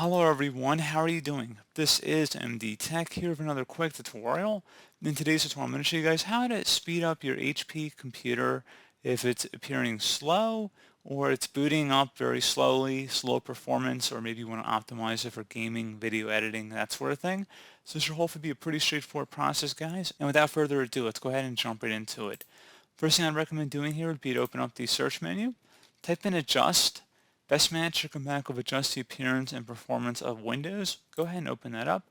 Hello everyone, how are you doing? This is MD Tech here with another quick tutorial. In today's tutorial, I'm going to show you guys how to speed up your HP computer if it's appearing slow or it's booting up very slowly, slow performance, or maybe you want to optimize it for gaming, video editing, that sort of thing. So this should hopefully be a pretty straightforward process, guys. And without further ado, let's go ahead and jump right into it. First thing I'd recommend doing here would be to open up the search menu, type in adjust. Best match should come back with adjust the appearance and performance of Windows. Go ahead and open that up.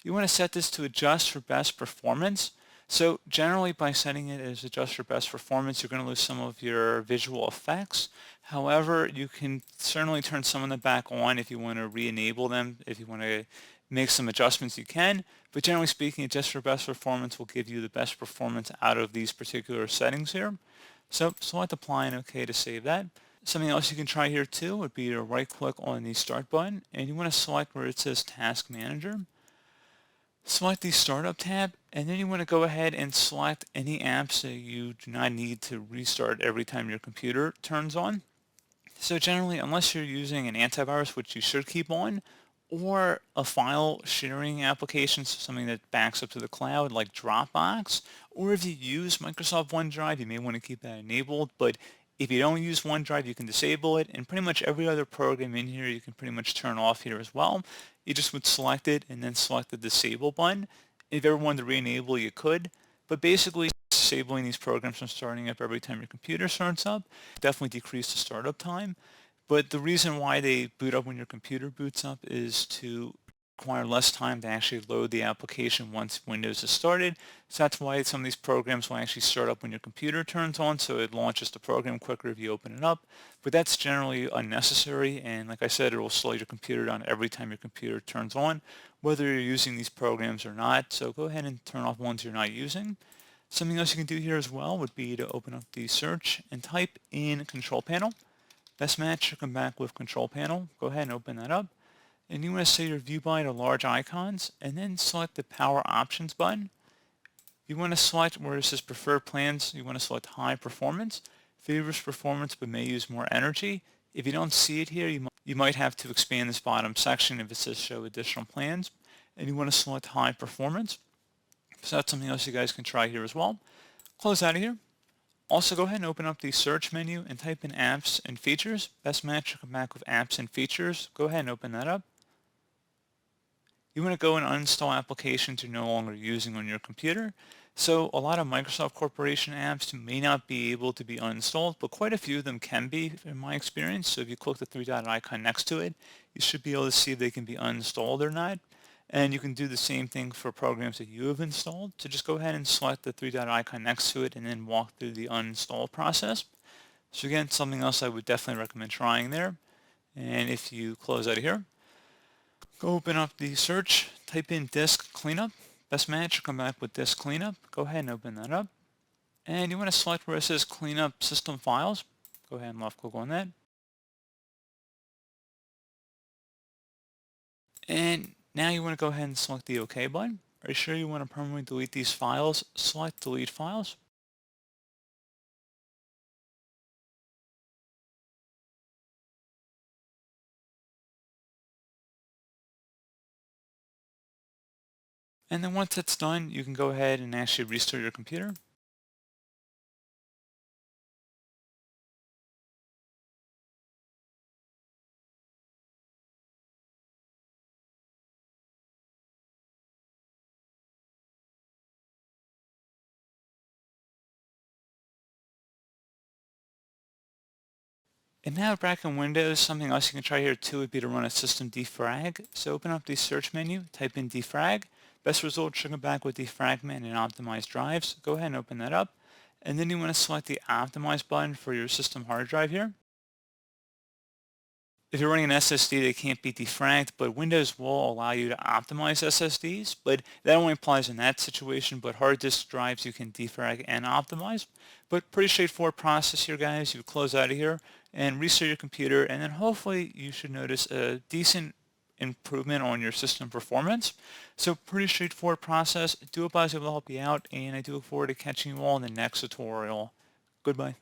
You want to set this to adjust for best performance. So generally by setting it as adjust for best performance, you're going to lose some of your visual effects. However, you can certainly turn some of them back on if you want to re-enable them. If you want to make some adjustments, you can. But generally speaking, adjust for best performance will give you the best performance out of these particular settings here. So select apply and OK to save that. Something else you can try here too would be to right click on the start button and you want to select where it says task manager. Select the startup tab and then you want to go ahead and select any apps that you do not need to restart every time your computer turns on. So generally, unless you're using an antivirus, which you should keep on, or a file sharing application, so something that backs up to the cloud like Dropbox, or if you use Microsoft OneDrive, you may want to keep that enabled, but if you don't use OneDrive, you can disable it, and pretty much every other program in here you can pretty much turn off here as well. You just would select it and then select the disable button. If you ever wanted to re-enable, you could, but basically disabling these programs from starting up every time your computer starts up definitely decrease the startup time. But the reason why they boot up when your computer boots up is to require less time to actually load the application once Windows is started. So that's why some of these programs will actually start up when your computer turns on, so it launches the program quicker if you open it up. But that's generally unnecessary, and like I said, it will slow your computer down every time your computer turns on, whether you're using these programs or not. So go ahead and turn off ones you're not using. Something else you can do here as well would be to open up the search and type in control panel. Best match should come back with control panel. Go ahead and open that up. And you want to set your view by to large icons and then select the power options button. You want to select where it says preferred plans, you want to select high performance. Favors performance but may use more energy. If you don't see it here, you might have to expand this bottom section if it says show additional plans. And you want to select high performance. So that's something else you guys can try here as well. Close out of here. Also go ahead and open up the search menu and type in apps and features. Best match will come back with apps and features. Go ahead and open that up. You want to go and uninstall applications you're no longer using on your computer. So a lot of Microsoft Corporation apps may not be able to be uninstalled, but quite a few of them can be in my experience. So if you click the three-dot icon next to it, you should be able to see if they can be uninstalled or not. And you can do the same thing for programs that you have installed. So just go ahead and select the three-dot icon next to it and then walk through the uninstall process. So again, something else I would definitely recommend trying there. And if you close out of here, go open up the search, type in disk cleanup. Best match will come back with disk cleanup. Go ahead and open that up. And you want to select where it says cleanup system files. Go ahead and left click on that. And now you want to go ahead and select the OK button. Are you sure you want to permanently delete these files? Select delete files. And then once it's done, you can go ahead and actually restart your computer. And now back in Windows, something else you can try here too would be to run a system defrag. So open up the search menu, type in defrag. Best result should come back with defragment and optimized drives. Go ahead and open that up. And then you want to select the optimize button for your system hard drive here. If you're running an SSD, they can't be defragged, but Windows will allow you to optimize SSDs, but that only applies in that situation, but hard disk drives you can defrag and optimize. But pretty straightforward process here, guys. You close out of here and restart your computer, and then hopefully you should notice a decent improvement on your system performance. So pretty straightforward process. I do hope I was able to help you out, and I do look forward to catching you all in the next tutorial. Goodbye.